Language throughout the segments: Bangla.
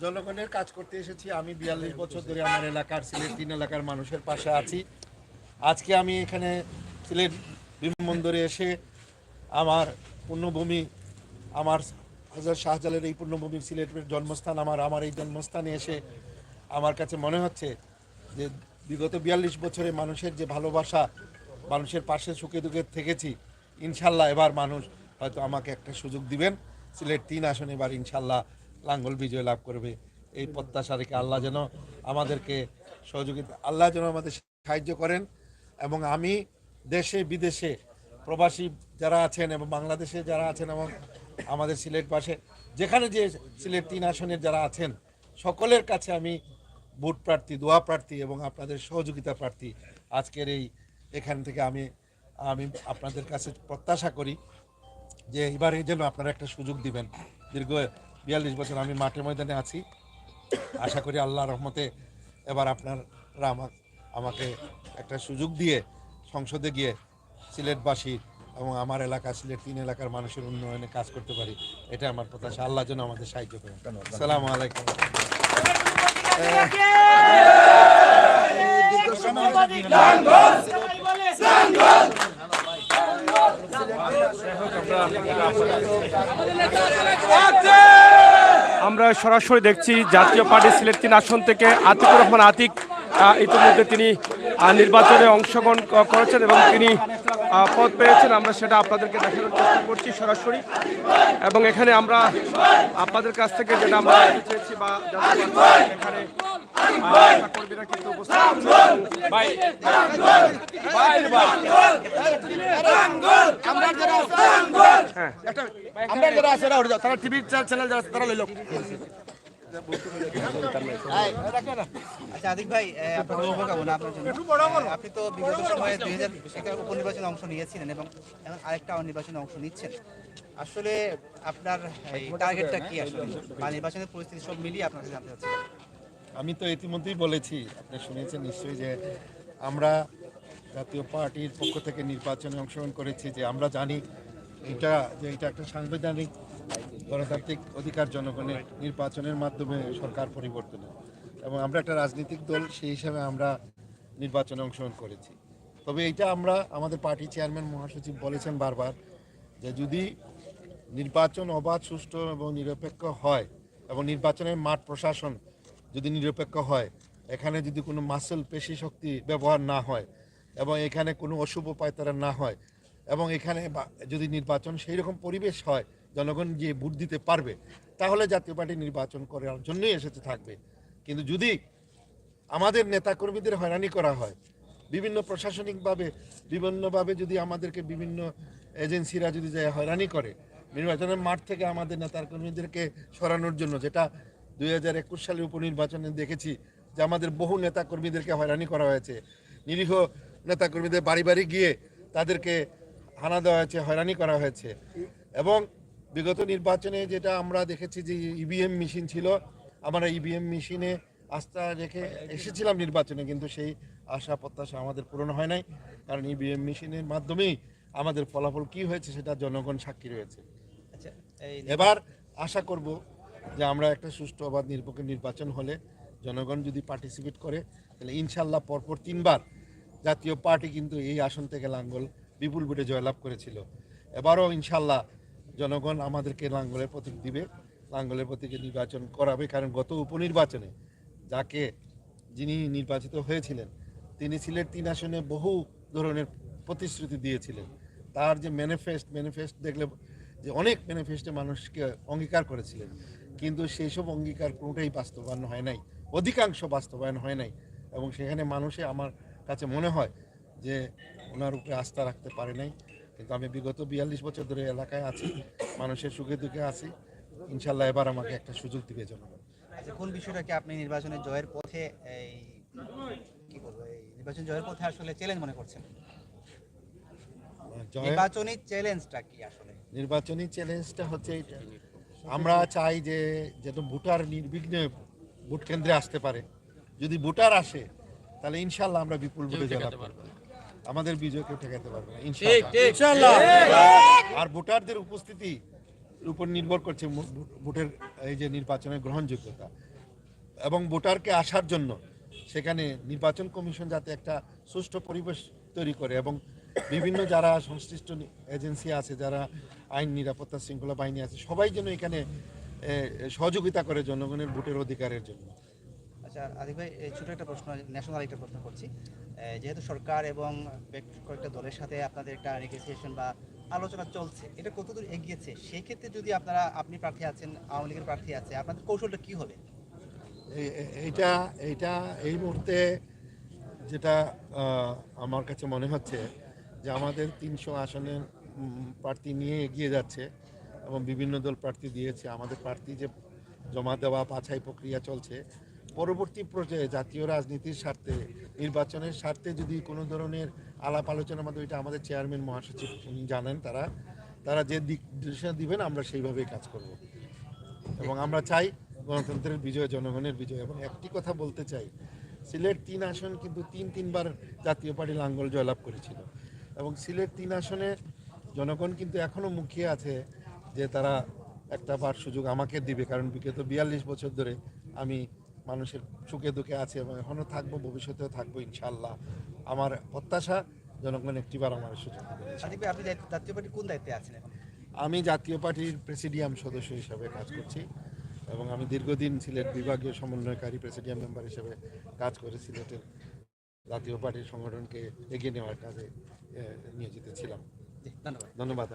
জনগণের কাজ করতে এসেছি। আমি ৪২ বছর ধরে আমার এলাকার সিলেট ৩ এলাকার মানুষের পাশে আছি। আজকে আমি এখানে সিলেট বিমানবন্দরে এসে আমার পুণ্যভূমি, আমার হযরত শাহজালালের এই পুণ্যভূমি সিলেটের জন্মস্থান, আমার এই জন্মস্থানে এসে আমার কাছে মনে হচ্ছে যে বিগত ৪২ বছরে মানুষের যে ভালোবাসা, মানুষের পাশে সুখে দুঃখে থেকেছি, ইনশাল্লাহ এবার মানুষ হয়তো আমাকে একটা সুযোগ দিবেন। সিলেট ৩ আসনে এবার ইনশাল্লাহ লাঙ্গল বিজয় লাভ করবে, এই প্রত্যাশা রেখে আল্লাহ যেন আমাদেরকে সহযোগিতা, আল্লাহ যেন আমাদের সাহায্য করেন। এবং আমি দেশে বিদেশে প্রবাসী যারা আছেন এবং বাংলাদেশে যারা আছেন এবং আমাদের সিলেট পাশে যেখানে যে সিলেট 3 আসনের যারা আছেন সকলের কাছে আমি ভোট প্রার্থী, দোয়া প্রার্থী এবং আপনাদের সহযোগিতা প্রার্থী। আজকের এখান থেকে আমি আপনাদের কাছে প্রত্যাশা করি যে এবারে যেন আপনারা একটা সুযোগ দিবেন। দীর্ঘ ৪২ বছর আমি মাঠে ময়দানে আছি, আশা করি আল্লাহর রহমতে এবার আপনারা আমাকে একটা সুযোগ দিয়ে সংসদে গিয়ে সিলেটবাসী এবং আমার এলাকা সিলেট 3 এলাকার মানুষের উন্নয়নে কাজ করতে পারি, এটা আমার প্রত্যাশা। আল্লাহ যেন আমাদের সাহায্য করেন। আসসালামু আলাইকুম। আমরা সরাসরি দেখছি জাতীয় পার্টি সিলেট 3 আসন থেকে আতিকুর রহমান আতিক ইতিমধ্যে তিনি নির্বাচনে অংশগ্রহণ করেছেন এবং তিনি পদ পেয়েছেন। আমরা সেটা আপনাদেরকে দেখানোর চেষ্টা করছি সরাসরি, এবং এখানে আমরা আপনাদের কাছ থেকে যেটা আমরা চেয়েছি বা এখানে কর্মীরা কিন্তু তারা টিভি চ্যানেল যারা তারা লইল। আচ্ছা আদিক ভাই, আপনার শুভকামনা আপনার জন্য। আপনি তো বিগত সময়ে 2000 উপনির্বাচনে অংশ নিয়েছিলেন এবং এখন আরেকটা নির্বাচনে অংশ নিচ্ছেন। আসলে আপনার টার্গেটটা কি আসলে, বা নির্বাচনের পরিস্থিতি সব মিলিয়ে আপনাকে জানতে চাচ্ছি। আমি তো ইতিমধ্যেই বলেছি, আপনি শুনেছেন নিশ্চয়ই, যে আমরা জাতীয় পার্টির পক্ষ থেকে নির্বাচনে অংশগ্রহণ করেছি। যে আমরা জানি এটা একটা সাংবিধানিক গণতান্ত্রিক অধিকার জনগণের, নির্বাচনের মাধ্যমে সরকার পরিবর্তনের, এবং আমরা একটা রাজনৈতিক দল, সেই হিসাবে আমরা নির্বাচনে অংশগ্রহণ করেছি। তবে এটা আমরা, আমাদের পার্টি চেয়ারম্যান মহাসচিব বলেছেন বারবার যে যদি নির্বাচন অবাধ, সুষ্ঠু এবং নিরপেক্ষ হয় এবং নির্বাচনের মাঠ প্রশাসন যদি নিরপেক্ষ হয়, এখানে যদি কোনো মাসল পেশি শক্তি ব্যবহার না হয় এবং এখানে কোনো অশুভ পায়তারা না হয় এবং এখানে যদি নির্বাচন সেই রকম পরিবেশ হয়, জনগণ গিয়ে ভোট দিতে পারবে, তাহলে জাতীয় পার্টি নির্বাচন করার জন্যই এসেছে থাকবে। কিন্তু যদি আমাদের নেতাকর্মীদের হয়রানি করা হয়, বিভিন্ন প্রশাসনিকভাবে বিভিন্নভাবে যদি আমাদেরকে বিভিন্ন এজেন্সিরা যদি যায় হয়রানি করে নির্বাচনের মাঠ থেকে আমাদের নেতাকর্মীদেরকে সরানোর জন্য, যেটা 2021 সালের উপনির্বাচনে দেখেছি যে আমাদের বহু নেতাকর্মীদেরকে হয়রানি করা হয়েছে, নিরীহ নেতাকর্মীদের বাড়ি বাড়ি গিয়ে তাদেরকে হানা দেওয়া হয়েছে, হয়রানি করা হয়েছে। এবং বিগত নির্বাচনে যেটা আমরা দেখেছি যে ইভিএম মেশিন ছিল, আমরা ইভিএম মেশিনে আস্থা রেখে এসেছিলাম নির্বাচনে, কিন্তু সেই আশা প্রত্যাশা আমাদের পূরণ হয় নাই, কারণ ইভিএম মেশিনের মাধ্যমেই আমাদের ফলাফল কি হয়েছে সেটা জনগণ সাক্ষী রয়েছে। এবার আশা করব যে আমরা একটা সুষ্ঠু অবাধ নিরপেক্ষ নির্বাচন হলে জনগণ যদি পার্টিসিপেট করে, তাহলে ইনশাল্লাহ পরপর 3 বার জাতীয় পার্টি কিন্তু এই আসন থেকে লাঙ্গল বিপুল ভোটে জয়লাভ করেছিল। এবারও ইনশাল্লাহ জনগণ আমাদেরকে লাঙ্গলের প্রতীক দিবে, লাঙ্গলের প্রতীকে নির্বাচন করাবে। কারণ গত উপনির্বাচনে যিনি নির্বাচিত হয়েছিলেন, তিনি সিলেট 3 আসনে বহু ধরনের প্রতিশ্রুতি দিয়েছিলেন। তার যে ম্যানিফেস্ট দেখলে যে অনেক ম্যানিফেস্টে মানুষকে অঙ্গীকার করেছিলেন, কিন্তু সেই সব অঙ্গীকার কোনোটাই বাস্তবায়ন হয় নাই, অধিকাংশ বাস্তবায়ন হয় নাই। এবং সেখানে মানুষে আমার কাছে মনে হয় যে ওনার উপরে আস্থা রাখতে পারে নাই। কিন্তু আমি বিগত ৪২ বছর ধরে এলাকায় আছি, মানুষের সুখে দুঃখে আছি, ইনশাল্লাহ এবার আমাকে একটা সুযোগ দিবে জনগণ। আচ্ছা, কোন বিষয়টাকে আপনি নির্বাচনের জয়ের পথে নির্বাচন জয়ের পথে আসলে চ্যালেঞ্জ মনে করছেন? নির্বাচনী চ্যালেঞ্জটা কি আসলে? নির্বাচনী চ্যালেঞ্জটা হচ্ছে এটা, আমরা চাই যে যেন ভোটার নির্বিঘ্নে ভোট কেন্দ্রে আসতে পারে। যদি ভোটার আসে তাহলে ইনশাল্লাহ আমরা বিপুল ভোটে জয়লাভ করব, আমাদের বিজয়কে ঠেকাতে পারবে না ইনশাল্লাহ। আর ভোটারদের উপস্থিতির উপর নির্ভর করছে ভোটের এই যে নির্বাচনের গ্রহণযোগ্যতা। এবং ভোটারকে আসার জন্য সেখানে নির্বাচন কমিশন যাতে একটা সুষ্ঠু পরিবেশ তৈরি করে এবং বিভিন্ন যারা সংশ্লিষ্ট এজেন্সি আছে, যারা আইন নিরাপত্তা শৃঙ্খলা বাহিনী আছে, সবাই যেন এখানে সহযোগিতা করে জনগণের ভোটের অধিকারের জন্য। আচ্ছা আদিক ভাই, এই ছোট একটা প্রশ্ন, ন্যাশনাল একটা প্রশ্ন করছি। যেহেতু সরকার এবং কয়েকটা দলের সাথে আপনাদের একটা নেগোসিয়েশন বা আলোচনা চলছে, এটা কতদূর এগিয়েছে? সেই ক্ষেত্রে যদি আপনি প্রার্থী আছেন, আওয়ামী লীগের প্রার্থী আছে, আপনাদের কৌশলটা কি হবে? এইটা এই মুহূর্তে যেটা আমার কাছে মনে হচ্ছে যে আমাদের 300 আসনের প্রার্থী নিয়ে এগিয়ে যাচ্ছে এবং বিভিন্ন দল প্রার্থী দিয়েছে। আমাদের প্রার্থী যে জমা দেওয়া বাছাই প্রক্রিয়া চলছে, পরবর্তী পর্যায়ে জাতীয় রাজনীতির স্বার্থে, নির্বাচনের স্বার্থে যদি কোনো ধরনের আলাপ আলোচনার মাধ্যমে, এটা আমাদের চেয়ারম্যান মহাসচিব উনি জানেন, তারা যে নির্দেশনা দিবেন আমরা সেইভাবেই কাজ করব এবং আমরা চাই গণতন্ত্রের বিজয়, জনগণের বিজয়। এবং একটি কথা বলতে চাই, সিলেট 3 আসন কিন্তু তিনবার জাতীয় পার্টি লাঙ্গল জয়লাভ করেছিল এবং সিলেট 3 আসনে জনগণ কিন্তু এখনও মুখিয়ে আছে যে তারা একটা বার সুযোগ আমাকে দিবে, কারণ বিগত 42 বছর ধরে আমি মানুষের সুখে দুঃখে আছে এবং এখনও থাকবো, ভবিষ্যতেও থাকবো ইনশাআল্লাহ। আমার প্রত্যাশা জনগণ একটিবার আমার সুযোগ দেবে। আদিক ভাই, আপনি জাতীয় পার্টি কোন দায়িত্বে আছেন এখন? আমি জাতীয় পার্টির প্রেসিডিয়াম সদস্য হিসাবে কাজ করছি এবং আমি দীর্ঘদিন সিলেট বিভাগীয় সমন্বয়কারী প্রেসিডিয়াম মেম্বার হিসেবে কাজ করে সিলেটের জাতীয় পার্টির সংগঠনকে এগিয়ে নেওয়ার কাজে নিয়োজিত ছিলাম। ধন্যবাদ।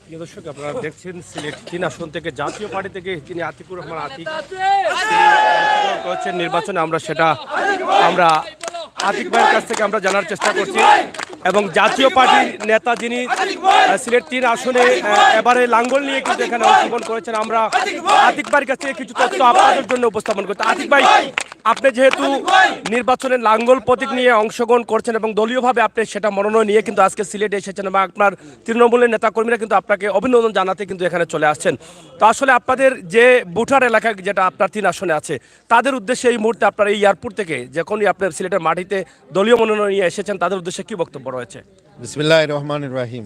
প্রিয় দর্শক, আপনারা দেখছেন সিলেট 3 আসন থেকে জাতীয় পার্টি থেকে তিনি আতিকুর রহমান আতিক করেছেন নির্বাচনে। আমরা আতিক ভাইয়ের কাছ থেকে আমরা জানার চেষ্টা করছি এবং জাতীয় পার্টির নেতা যিনি সিলেট 3 আসনে এবারে লাঙ্গল নিয়ে কিন্তু এখানে অংশগ্রহণ করেছেন, আমরা আতিক ভাইয়ের কাছ থেকে কিছু তথ্য আপনাদের জন্য উপস্থাপন করতে। আতিক ভাই, আপনি যেহেতু নির্বাচনে লাঙ্গল প্রতীক নিয়ে অংশগ্রহণ করছেন এবং দলীয়ভাবে আপনি সেটা মনোনয়ন নিয়ে কিন্তু আজকে সিলেটে এসেছেন এবং আপনার তৃণমূলের নেতাকর্মীরা কিন্তু আপনাকে অভিনন্দন জানাতে কিন্তু এখানে চলে আসছেন, তো আসলে আপনাদের যে ভোটার এলাকা যেটা আপনার 3 আসনে আছে, তাদের উদ্দেশ্যে এই মুহূর্তে আপনার এই এয়ারপোর্ট থেকে যখনই আপনার সিলেটের মাটিতে দলীয় মনোনয়ন নিয়ে এসেছেন, তাদের উদ্দেশ্যে কি বক্তব্য রয়েছে? বিসমিল্লাহির রহমানির রহিম।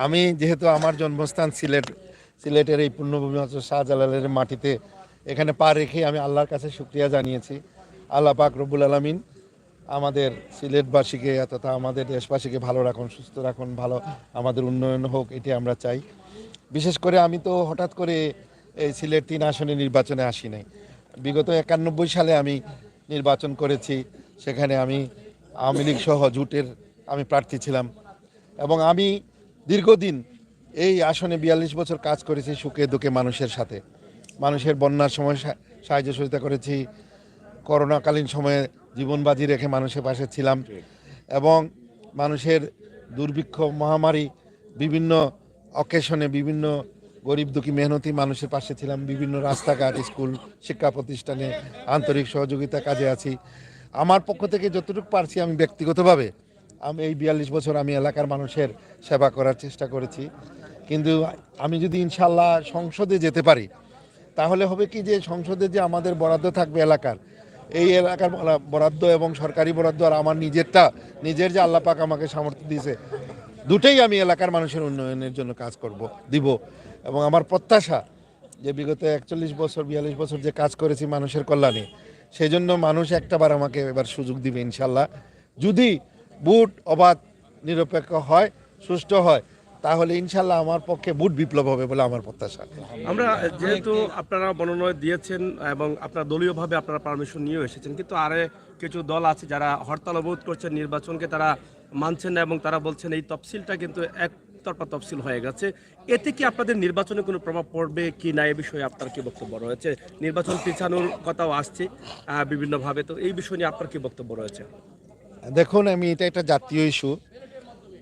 আমি যেহেতু আমার জন্মস্থান সিলেটের এই পুণ্যভূমি শাহজালালের মাটিতে এখানে পা রেখে আমি আল্লাহর কাছে শুকরিয়া জানিয়েছি। আল্লাহ পাক রব্বুল আলামিন আমাদের সিলেটবাসীকে তথা আমাদের দেশবাসীকে ভালো রাখুন, সুস্থ রাখুন, ভালো আমাদের উন্নয়ন হোক, এটি আমরা চাই। বিশেষ করে আমি তো হঠাৎ করে এই সিলেট 3 আসনে নির্বাচনে আসি নাই। বিগত 91 সালে আমি নির্বাচন করেছি, সেখানে আমি আওয়ামী লীগ সহ জোটের আমি প্রার্থী ছিলাম এবং আমি দীর্ঘদিন এই আসনে 42 বছর কাজ করেছি সুখে দুঃখে মানুষের সাথে। মানুষের বন্যার সময় সাহায্য সহযোগিতা করেছি, করোনাকালীন সময়ে জীবন বাজি রেখে মানুষের পাশে ছিলাম এবং মানুষের দুর্ভিক্ষ মহামারী বিভিন্ন অকেশনে বিভিন্ন গরিব দুঃখী মেহনতি মানুষের পাশে ছিলাম। বিভিন্ন রাস্তাঘাট, স্কুল, শিক্ষা প্রতিষ্ঠানে আন্তরিক সহযোগিতা কাজে আছি। আমার পক্ষ থেকে যতটুকু পারছি আমি ব্যক্তিগতভাবে আমি এই 42 বছর আমি এলাকার মানুষের সেবা করার চেষ্টা করেছি। কিন্তু আমি যদি ইনশাল্লাহ সংসদে যেতে পারি, তাহলে হবে কি যে সংসদে যে আমাদের বরাদ্দ থাকবে এলাকার, এই এলাকার বরাদ্দ এবং সরকারি বরাদ্দ আর আমার নিজের যে আল্লাহ পাক আমাকে সামর্থ্য দিয়েছে, দুটোই আমি এলাকার মানুষের উন্নয়নের জন্য কাজ দিব। এবং আমার প্রত্যাশা যে বিগত 41 বছর 42 বছর যে কাজ করেছি মানুষের কল্যাণে, সেই জন্য মানুষ একটাবার আমাকে এবার সুযোগ দিবে ইনশাল্লাহ। যদি ভোট অবাধ নিরপেক্ষ হয়, সুষ্ঠু হয়, তাহলে ইনশাল্লাহ আমার পক্ষে ভোট বিপ্লব হবে বলে আমার প্রত্যাশা। আমরা যেহেতু আপনারা মনোনয়ন দিয়েছেন এবং আপনারা দলীয়ভাবে আপনারা পারমিশন নিয়েও এসেছেন, কিন্তু আরে কিছু দল আছে যারা হরতাল অবরোধ করছেন, নির্বাচনকে তারা মানছেন না এবং তারা বলছেন এই তফসিলটা কিন্তু একতরফা তফসিল হয়ে গেছে, এতে কি আপনাদের নির্বাচনে কোনো প্রভাব পড়বে কি না, এ বিষয়ে আপনার কি বক্তব্য রয়েছে? নির্বাচন পিছানোর কথাও আসছে বিভিন্নভাবে, তো এই বিষয় নিয়ে আপনার কি বক্তব্য রয়েছে? দেখুন, আমি এটা একটা জাতীয় ইস্যু,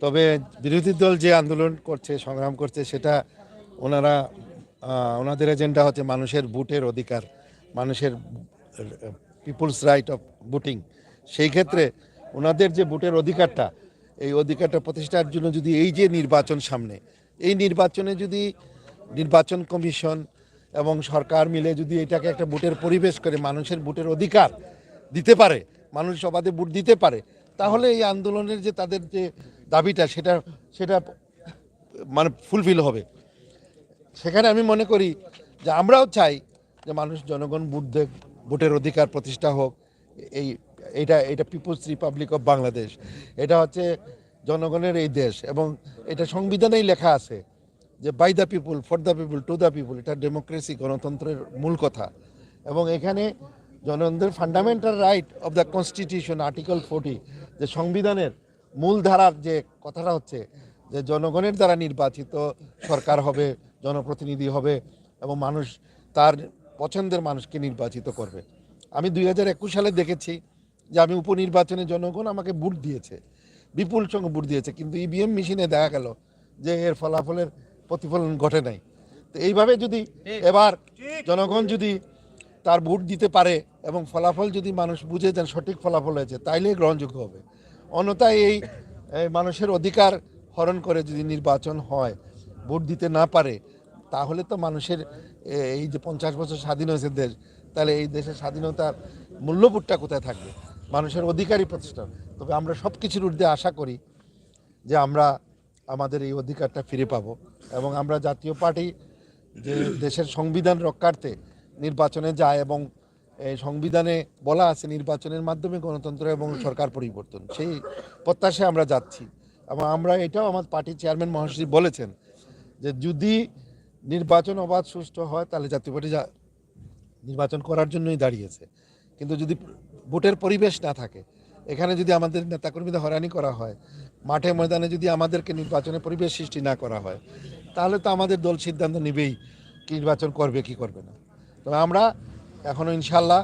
তবে বিরোধী দল যে আন্দোলন করছে, সংগ্রাম করছে, সেটা ওনাদের এজেন্ডা হচ্ছে মানুষের ভোটের অধিকার, মানুষের পিপুলস রাইট অফ ভোটিং। সেই ক্ষেত্রে ওনাদের যে ভোটের অধিকারটা, এই অধিকারটা প্রতিষ্ঠার জন্য যদি এই যে নির্বাচন সামনে, এই নির্বাচনে যদি নির্বাচন কমিশন এবং সরকার মিলে যদি এটাকে একটা ভোটের পরিবেশ করে মানুষের ভোটের অধিকার দিতে পারে, মানুষ অবাধে ভোট দিতে পারে, তাহলে এই আন্দোলনের যে তাদের যে দাবিটা সেটা মানে ফুলফিল হবে। সেখানে আমি মনে করি যে আমরাও চাই যে মানুষ জনগণ ভোটের অধিকার প্রতিষ্ঠা হোক। এটা পিপুলস রিপাবলিক অফ বাংলাদেশ, এটা হচ্ছে জনগণের এই দেশ, এবং এটা সংবিধানেই লেখা আছে যে by the people, for the people, to the people. এটা ডেমোক্রেসি, গণতন্ত্রের মূল কথা। এবং এখানে জনগণের fundamental right of the constitution article 40, যে সংবিধানের মূল ধারার যে কথাটা হচ্ছে যে জনগণের দ্বারা নির্বাচিত সরকার হবে, জনপ্রতিনিধি হবে, এবং মানুষ তার পছন্দের মানুষকে নির্বাচিত করবে। আমি 2021 সালে দেখেছি যে আমি উপনির্বাচনে জনগণ আমাকে ভোট দিয়েছে, বিপুল সংখ্যক ভোট দিয়েছে, কিন্তু ইভিএম মেশিনে দেখা গেল যে এর ফলাফলের প্রতিফলন ঘটে নাই। তো এইভাবে যদি এবার জনগণ যদি তার ভোট দিতে পারে এবং ফলাফল যদি মানুষ বুঝে যান সঠিক ফলাফল হয়েছে, তাইলে গ্রহণযোগ্য হবে। অন্যথায় এই মানুষের অধিকার হরণ করে যদি নির্বাচন হয়, ভোট দিতে না পারে, তাহলে তো মানুষের এই যে 50 বছর স্বাধীন হয়েছে দেশ, তাহলে এই দেশের স্বাধীনতার মূল্যবোধটা কোথায় থাকবে? মানুষের অধিকারই প্রতিষ্ঠা। তবে আমরা সব কিছুর ঊর্ধ্বে আশা করি যে আমরা আমাদের এই অধিকারটা ফিরে পাবো, এবং আমরা জাতীয় পার্টি যে দেশের সংবিধান রক্ষার্থে নির্বাচনে যায়, এবং এই সংবিধানে বলা আছে নির্বাচনের মাধ্যমে গণতন্ত্র এবং সরকার পরিবর্তন, সেই প্রত্যাশায় আমরা যাচ্ছি। এবং আমরা এটাও আমার পার্টির চেয়ারম্যান মহাসচিব বলেছেন যে যদি নির্বাচন অবাধ সুষ্ঠু হয় তাহলে জাতীয় পার্টি নির্বাচন করার জন্যই দাঁড়িয়েছে। কিন্তু যদি ভোটের পরিবেশ না থাকে, এখানে যদি আমাদের নেতাকর্মীদের হয়রানি করা হয়, মাঠে ময়দানে যদি আমাদেরকে নির্বাচনের পরিবেশ সৃষ্টি না করা হয়, তাহলে তো আমাদের দল সিদ্ধান্ত নেবেই কি নির্বাচন করবে কি করবে না। তবে আমরা এখনও ইনশাল্লাহ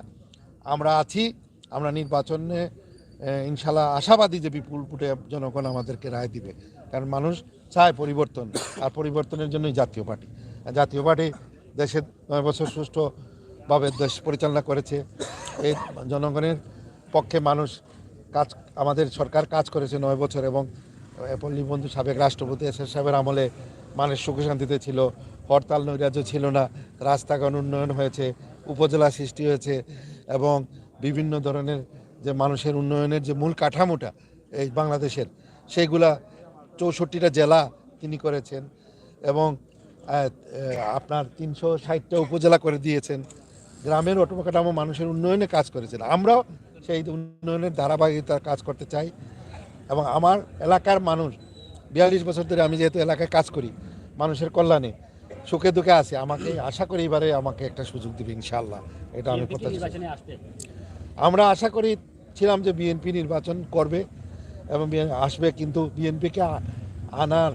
আমরা আছি, আমরা নির্বাচনে ইনশাল্লাহ আশাবাদী যে বিপুল ভোটে জনগণ আমাদেরকে রায় দিবে, কারণ মানুষ চায় পরিবর্তন, আর পরিবর্তনের জন্যই জাতীয় পার্টি। জাতীয় পার্টি দেশের 9 বছর সুষ্ঠুভাবে দেশ পরিচালনা করেছে। এই জনগণের পক্ষে মানুষ আমাদের সরকার কাজ করেছে 9 বছর, এবং পল্লী বন্ধু সাবেক রাষ্ট্রপতি এস সাহেবের আমলে মানুষ সুখে শান্তিতে ছিল, হরতাল নৈরাজ্য ছিল না, রাস্তাঘাট উন্নয়ন হয়েছে, উপজেলা সৃষ্টি হয়েছে, এবং বিভিন্ন ধরনের যে মানুষের উন্নয়নের যে মূল কাঠামোটা এই বাংলাদেশের, সেইগুলা 64টা জেলা তিনি করেছেন, এবং আপনার 360টা উপজেলা করে দিয়েছেন। গ্রামের অটোকাঠামো মানুষের উন্নয়নে কাজ করেছেন। আমরাও সেই উন্নয়নের ধারাবাহিকতার কাজ করতে চাই, এবং আমার এলাকার মানুষ 42 বছর ধরে আমি যেহেতু এলাকায় কাজ করি, মানুষের কল্যাণে সুখে দুঃখে আছে, আমাকে আশা করি এবারে আমাকে একটা সুযোগ দেবে ইনশাআল্লাহ। এটা আমি প্রত্যাশা। আমরা আশা করেছিলাম যে বিএনপি নির্বাচন করবে এবং আসবে, কিন্তু বিএনপিকে আনার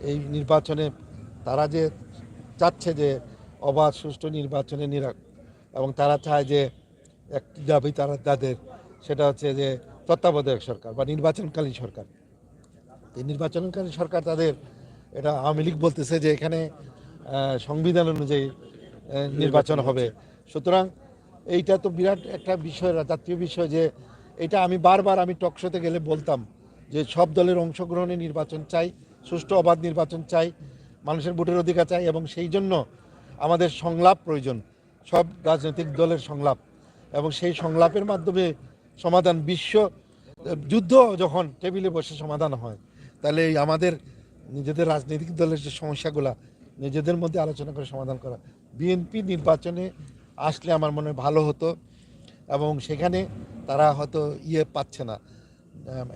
এই নির্বাচনে তারা যে চাচ্ছে যে অবাধ সুষ্ঠু নির্বাচনে এবং তারা চায় যে একটি দাবি তাদের, সেটা হচ্ছে যে তত্ত্বাবধায়ক সরকার বা নির্বাচনকালীন সরকার। এই নির্বাচনকালীন সরকার তাদের, এটা আওয়ামী লীগ বলতেছে যে এখানে সংবিধান অনুযায়ী নির্বাচন হবে। সুতরাং এইটা তো বিরাট একটা বিষয়, জাতীয় বিষয়, যে এটা আমি বারবার আমি টকশোতে গেলে বলতাম যে সব দলের অংশগ্রহণে নির্বাচন চাই, সুষ্ঠু অবাধ নির্বাচন চাই, মানুষের ভোটের অধিকার চাই, এবং সেই জন্য আমাদের সংলাপ প্রয়োজন, সব রাজনৈতিক দলের সংলাপ, এবং সেই সংলাপের মাধ্যমে সমাধান। বিশ্ব যুদ্ধ যখন টেবিলে বসে সমাধান হয়, তাহলে আমাদের নিজেদের রাজনৈতিক দলের যে সমস্যাগুলো নিজেদের মধ্যে আলোচনা করে সমাধান করা। বিএনপি নির্বাচনে আসলে আমার মনে হয় ভালো হতো, এবং সেখানে তারা হয়তো পাচ্ছে না,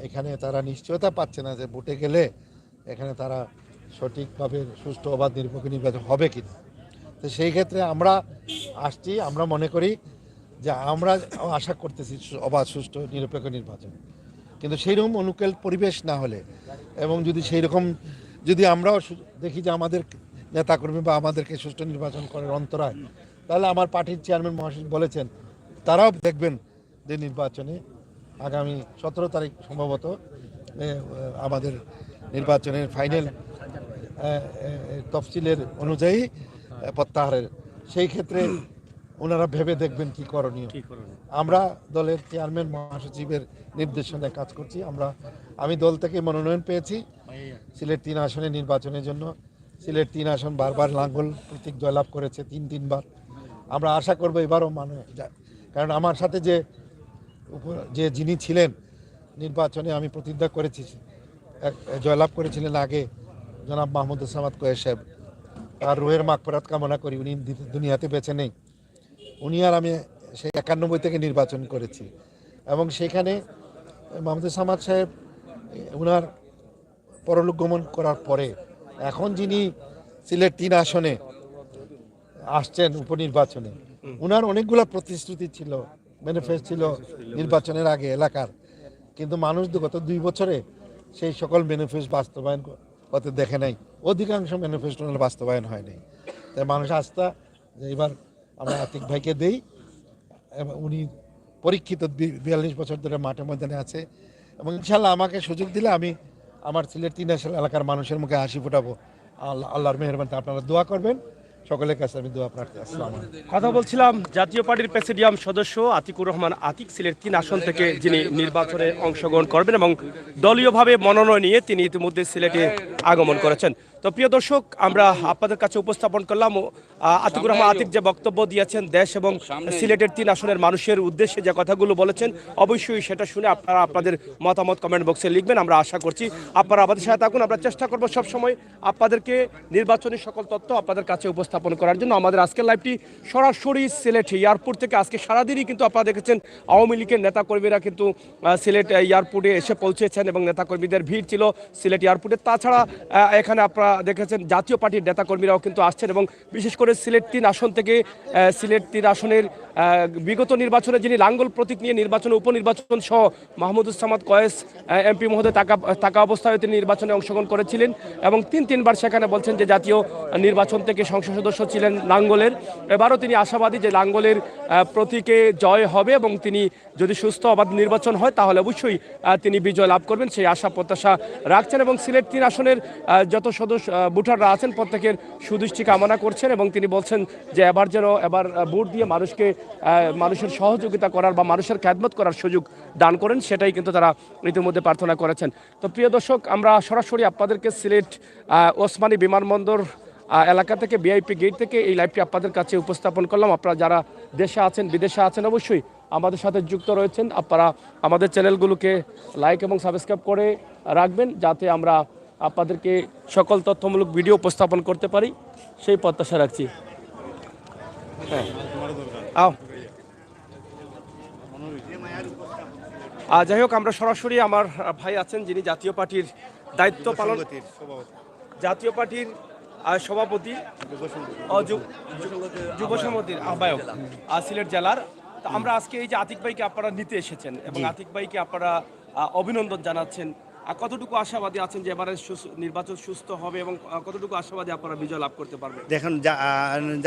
এখানে তারা নিশ্চয়তা পাচ্ছে না যে ভোটে গেলে এখানে তারা সঠিকভাবে সুষ্ঠু অবাধ নিরপেক্ষ নির্বাচন হবে কিনা। তো সেই ক্ষেত্রে আমরা আসছি, আমরা মনে করি যে আমরা আশা করতেছি অবাধ সুষ্ঠু নিরপেক্ষ নির্বাচন, কিন্তু সেইরকম অনুকূল পরিবেশ না হলে, এবং যদি সেই রকম যদি আমরাও দেখি যে আমাদের নেতাকর্মী বা আমাদেরকে সুষ্ঠু নির্বাচন করার অন্তরায়, তাহলে আমার পার্টির চেয়ারম্যান মহাসচিব বলেছেন তারাও দেখবেন যে নির্বাচনে আগামী 17 তারিখ সম্ভবত আমাদের নির্বাচনের ফাইনাল তফসিলের অনুযায়ী প্রত্যাহারের, সেই ক্ষেত্রে ওনারা ভেবে দেখবেন কি করণীয়। আমরা দলের চেয়ারম্যান মহাসচিবের নির্দেশনায় কাজ করছি। আমি দল থেকে মনোনয়ন পেয়েছি সিলেট 3 আসনে নির্বাচনের জন্য। সিলেট 3 আসন বারবার লাঙ্গল প্রতীক জয়লাভ করেছে 3-3 বার। আমরা আশা করবো এবারও কারণ আমার সাথে যে যিনি ছিলেন নির্বাচনে, আমি প্রতিজ্ঞা করেছি, জয়লাভ করেছিলেন আগে জনাব মাহমুদ সামাদ কোয়েস সাহেব, তার রুহের মাগফিরাত কামনা করি, উনি দুনিয়াতে বেঁচে নেই। উনি আর আমি সেই 91 থেকে নির্বাচন করেছি এবং সেখানে মাহমুদুর সামাদ সাহেব ওনার পরলোক গমন করার পরে এখন যিনি সিলেট 3 আসনে আসছেন উপনির্বাচনে, ওনার অনেকগুলো প্রতিশ্রুতি ছিল, ম্যানিফেস্টো ছিল নির্বাচনের আগে এলাকার, কিন্তু মানুষ গত 2 বছরে সেই সকল ম্যানিফেস্টো বাস্তবায়ন হতে দেখে নাই, অধিকাংশ ম্যানিফেস্টো বাস্তবায়ন হয়নি। তাই মানুষ আস্থা যে এবার আমরা আতিক ভাইকে দেই এবং উনি পরীক্ষিত 42 বছর ধরে মাঠে ময়দানে আছে এবং ইনশাল্লাহ আমাকে সুযোগ দিলে আমি আমার সিলেট 3 আসন এলাকার মানুষের মুখে হাসি ফোটাবো। আল্লাহর মেহেরবানিতে আপনারা দোয়া করবেন, সকলের কাছে আমি দোয়া প্রার্থী। আসসালামু আলাইকুম। কথা বলছিলাম জাতীয় পার্টির প্রেসিডিয়াম সদস্য আতিকুর রহমান আতিক, সিলেট 3 আসন থেকে যিনি নির্বাচনে অংশগ্রহণ করবেন এবং দলীয়ভাবে মনোনয়ন নিয়ে তিনি ইতিমধ্যে সিলেটে আগমন করেছেন। তো প্রিয় দর্শক, আমরা আপনাদের কাছে উপস্থাপন করলাম আতিকুর রহমান আতিক যে বক্তব্য দিয়েছেন দেশ এবং সিলেটের 3 আসনের মানুষের উদ্দেশ্যে যে কথাগুলো বলেছেন, অবশ্যই সেটা শুনে আপনারা আপনাদের মতামত কমেন্ট বক্সে লিখবেন। আমরা আশা করছি আপনারা আমাদের সাথে থাকুন। আমরা চেষ্টা করব সবসময় আপনাদেরকে নির্বাচনী সকল তথ্য আপনাদের কাছে উপস্থাপন করার জন্য। আমাদের আজকের লাইভটি সরাসরি সিলেট এয়ারপোর্ট থেকে, আজকে সারাদিনই কিন্তু আপনারা দেখেছেন আওয়ামী লীগের নেতাকর্মীরা কিন্তু সিলেট এয়ারপোর্টে এসে পৌঁছেছেন এবং নেতাকর্মীদের ভিড় ছিল সিলেট এয়ারপোর্টে। তাছাড়া এখানে আপনারা দেখেছেন জাতীয় পার্টির নেতাকর্মীরাও কিন্তু আসছেন এবং বিশেষ করে সিলেট 3 আসন থেকে সিলেট 3 আসনের বিগত নির্বাচনে যিনি লাঙ্গল প্রতীক নিয়ে নির্বাচনে উপনির্বাচন সহ মাহমুদুস সামাদ কয়েস এমপি মহোদয় থাকা অবস্থায় তিনি নির্বাচনে অংশগ্রহণ করেছিলেন এবং 3বার সেখানে বলছেন যে জাতীয় নির্বাচন থেকে সংসদ সদস্য ছিলেন লাঙ্গলের। এবারও তিনি আশাবাদী যে লাঙ্গলের প্রতীকে জয় হবে এবং তিনি যদি সুস্থ অবাধ নির্বাচন হয় তাহলে অবশ্যই তিনি বিজয় লাভ করবেন, সেই আশা প্রত্যাশা রাখছেন এবং সিলেট 3 আসনের যত সদস্য ভোটাররা আছেন প্রত্যেকের সুদৃষ্টি কামনা করছেন এবং তিনি বলছেন যে এবার ভোট দিয়ে মানুষের সহযোগিতা করার বা মানুষের খেদমত করার সুযোগ দান করেন, সেটাই কিন্তু তারা ইতিমধ্যে প্রার্থনা করেছেন। তো প্রিয় দর্শক, আমরা সরাসরি আপনাদেরকে সিলেট ওসমানী বিমানবন্দর এলাকা থেকে ভিআইপি গেট থেকে এই লাইভটি আপনাদের কাছে উপস্থাপন করলাম। আপনারা যারা দেশে আছেন বিদেশে আছেন অবশ্যই আমাদের সাথে যুক্ত রয়েছেন, আপনারা আমাদের চ্যানেলগুলোকে লাইক এবং সাবস্ক্রাইব করে রাখবেন যাতে আমরা আপনাদেরকে সকল তথ্যমূলক ভিডিও উপস্থাপন করতে পারি, সেই প্রত্যাশা রাখছি। যাই হোক, আমরা সরাসরি আমার ভাই আছেন যিনি জাতীয় পার্টির দায়িত্ব পালন, জাতীয় পার্টির সভাপতি যুব সমিতির আহ্বায়ক সিলেট জেলার। তো আমরা আজকে এই যে আতিক ভাইকে আপনারা নিতে এসেছেন এবং আতিক ভাইকে আপনারা অভিনন্দন জানাচ্ছেন, কতটুকু আশাবাদী আছেন যে এবারে নির্বাচন সুস্থ হবে এবং কতটুকু আশাবাদী আপনারা বিজয় লাভ করতে পারবেন? দেখুন,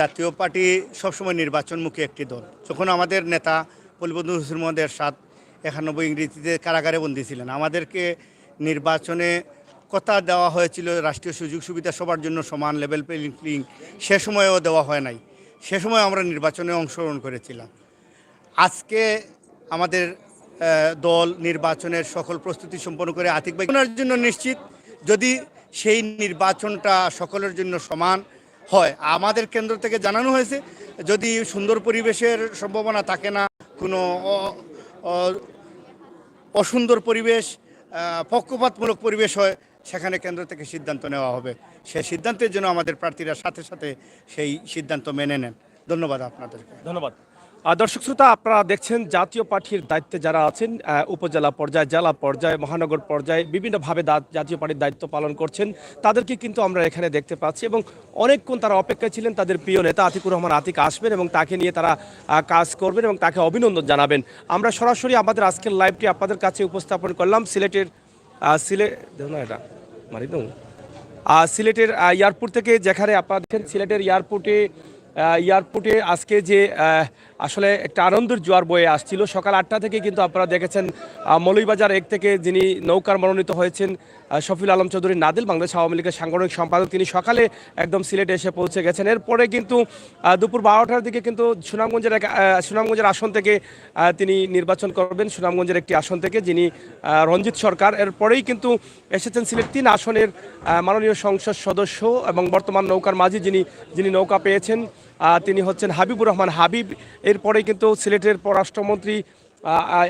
জাতীয় পার্টি সবসময় নির্বাচনমুখী একটি দল। যখন আমাদের নেতা পলিবন্ধু হুসেন মোহাম্মদ এরশাদ 91 ইংরেজিতে কারাগারে বন্দী ছিলেন, আমাদেরকে নির্বাচনে কথা দেওয়া হয়েছিল রাষ্ট্রীয় সুযোগ সুবিধা সবার জন্য সমান, লেভেল প্লেইং, সে সময়ও দেওয়া হয় নাই। সে সময় আমরা নির্বাচনে অংশগ্রহণ করেছিলাম। আজকে আমাদের দল নির্বাচনের সকল প্রস্তুতি সম্পন্ন করে আতিক ভাইয়ের জন্য নিশ্চিত, যদি সেই নির্বাচনটা সকলের জন্য সমান হয়। আমাদের কেন্দ্র থেকে জানানো হয়েছে যদি সুন্দর পরিবেশের সম্ভাবনা থাকে না, কোনো অসুন্দর পরিবেশ, পক্ষপাতমূলক পরিবেশ হয়, সেখানে কেন্দ্র থেকে সিদ্ধান্ত নেওয়া হবে। সেই সিদ্ধান্তের জন্য আমাদের প্রার্থীরা সাথে সাথে সেই সিদ্ধান্ত মেনে নেন। ধন্যবাদ আপনাদেরকে। ধন্যবাদ। দর্শক শ্রোতা, আপনারা দেখছেন জাতীয় পার্টির দায়িত্বে যারা আছেন উপজেলা পর্যায়ে, জেলা পর্যায়ে, মহানগর পর্যায়ে বিভিন্নভাবে জাতীয় পার্টির দায়িত্ব পালন করছেন, তাদেরকে কিন্তু আমরা এখানে দেখতে পাচ্ছি এবং অনেকক্ষণ তারা অপেক্ষায় ছিলেন তাদের প্রিয় নেতা আতিকুর রহমান আতিক আসবেন এবং তাকে নিয়ে তারা কাজ করবেন এবং তাকে অভিনন্দন জানাবেন। আমরা সরাসরি আমাদের আজকের লাইভটি আপনাদের কাছে উপস্থাপন করলাম সিলেটের সিলেটের এয়ারপোর্ট থেকে, যেখানে আপনারা দেখেন সিলেটের এয়ারপোর্টে আজকে যে আসলে একটা আনন্দের জোয়ার বয়ে আসছিল সকাল 8টা থেকে, কিন্তু আপনারা দেখেছেন মৌলভীবাজার 1 থেকে যিনি নৌকার মনোনীত হয়েছেন শফিউল আলম চৌধুরী নাদিল, বাংলাদেশ আওয়ামী লীগের সাংগঠনিক সম্পাদক, তিনি সকালে একদম সিলেটে এসে পৌঁছে গেছেন। এরপরে কিন্তু দুপুর 12টার দিকে কিন্তু সুনামগঞ্জের আসন থেকে তিনি নির্বাচন করবেন, সুনামগঞ্জের একটি আসন থেকে যিনি রঞ্জিত সরকার। এরপরেই কিন্তু এসেছেন সিলেট 3 আসনের মাননীয় সংসদ সদস্য এবং বর্তমান নৌকার মাঝি যিনি নৌকা পেয়েছেন তিনি হচ্ছেন হাবিবুর রহমান হাবিব। এরপরে কিন্তু সিলেটের পররাষ্ট্রমন্ত্রী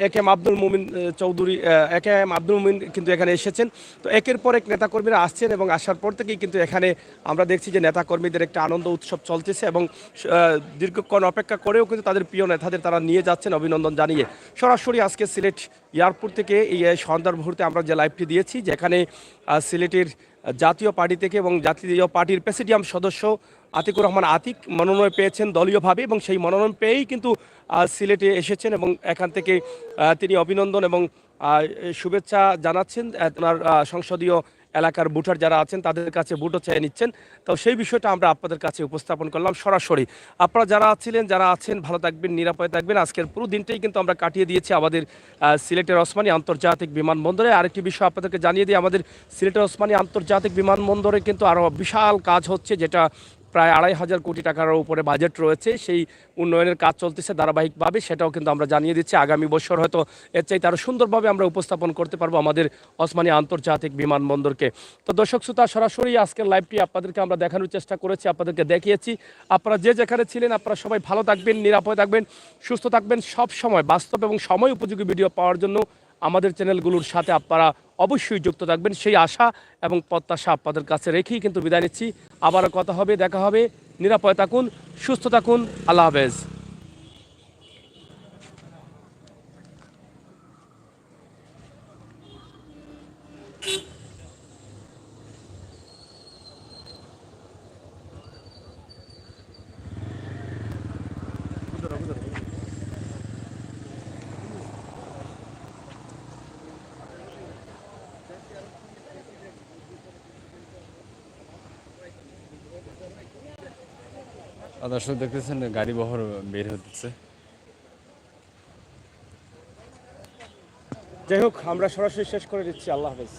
এ কে এম আব্দুল মুমিন চৌধুরী, এ কে এম আব্দুল মুমিন কিন্তু এখানে এসেছেন। তো একের পর এক নেতাকর্মীরা আসছেন এবং আসার পর থেকেই কিন্তু এখানে আমরা দেখছি যে নেতাকর্মীদের একটা আনন্দ উৎসব চলতেছে এবং দীর্ঘক্ষণ অপেক্ষা করেও কিন্তু তাদের প্রিয় নেতাদের তারা নিয়ে যাচ্ছেন অভিনন্দন জানিয়ে। সরাসরি আজকে সিলেট এয়ারপোর্ট থেকে এই সন্ধ্যার মুহূর্তে আমরা যে লাইভটি দিয়েছি, যেখানে সিলেটের জাতীয় পার্টি থেকে এবং জাতীয় পার্টির প্রেসিডিয়াম সদস্য আতিকুর রহমান আতিক মনোনয়ন পেয়েছেন দলীয়ভাবে এবং সেই মনোনয়ন পেয়েই কিন্তু সিলেটে এসেছেন এবং এখান থেকে তিনি অভিনন্দন এবং শুভেচ্ছা জানাচ্ছেন। ওনার সংসদীয় এলাকার ভোটার যারা আছেন তাদের কাছে ভোটও চেয়ে নিচ্ছেন। তো সেই বিষয়টা আমরা আপনাদের কাছে উপস্থাপন করলাম সরাসরি। আপনারা যারা আছেন ভালো থাকবেন, নিরাপদে থাকবেন। আজকের পুরো দিনটাই কিন্তু আমরা কাটিয়ে দিয়েছি আমাদের সিলেটের ওসমানী আন্তর্জাতিক বিমানবন্দরে। আরেকটি বিষয় আপনাদেরকে জানিয়ে দিই, আমাদের সিলেটের ওসমানী আন্তর্জাতিক বিমানবন্দরে কিন্তু আরও বিশাল কাজ হচ্ছে, যেটা প্রায় ২৫০০ কোটি টাকার উপরে বাজেট রয়েছে। সেই উন্নয়নের কাজ চলতেছে ধারাবাহিকভাবে, সেটাও কিন্তু আমরা জানিয়ে দিচ্ছি। আগামী বছর হয়তো এর চাইতে আরও সুন্দরভাবে আমরা উপস্থাপন করতে পারবো আমাদের ওসমানী আন্তর্জাতিক বিমানবন্দরকে। তো দর্শক শ্রোতা, সরাসরি আজকের লাইভটি আপনাদেরকে আমরা দেখানোর চেষ্টা করেছি, আপনাদেরকে দেখিয়েছি। আপনারা যে যেখানে ছিলেন আপনারা সবাই ভালো থাকবেন, নিরাপদে থাকবেন, সুস্থ থাকবেন। সব সময় বাস্তব এবং সময় উপযোগী ভিডিও পাওয়ার জন্য আমাদের চ্যানেলগুলোর সাথে আপনারা অবশ্যই যুক্ত থাকবেন, সেই আশা এবং প্রত্যাশা আপনাদের কাছে রেখেই কিন্তু বিদায় নিচ্ছি। আবারও কথা হবে, দেখা হবে। নিরাপদে থাকুন, সুস্থ থাকুন। আল্লাহ হাফেজ। দর্শক দেখতেছেন গাড়ি বহর বের হচ্ছে। যাই হোক, আমরা সরাসরি শেষ করে দিচ্ছি। আল্লাহ হাফেজ।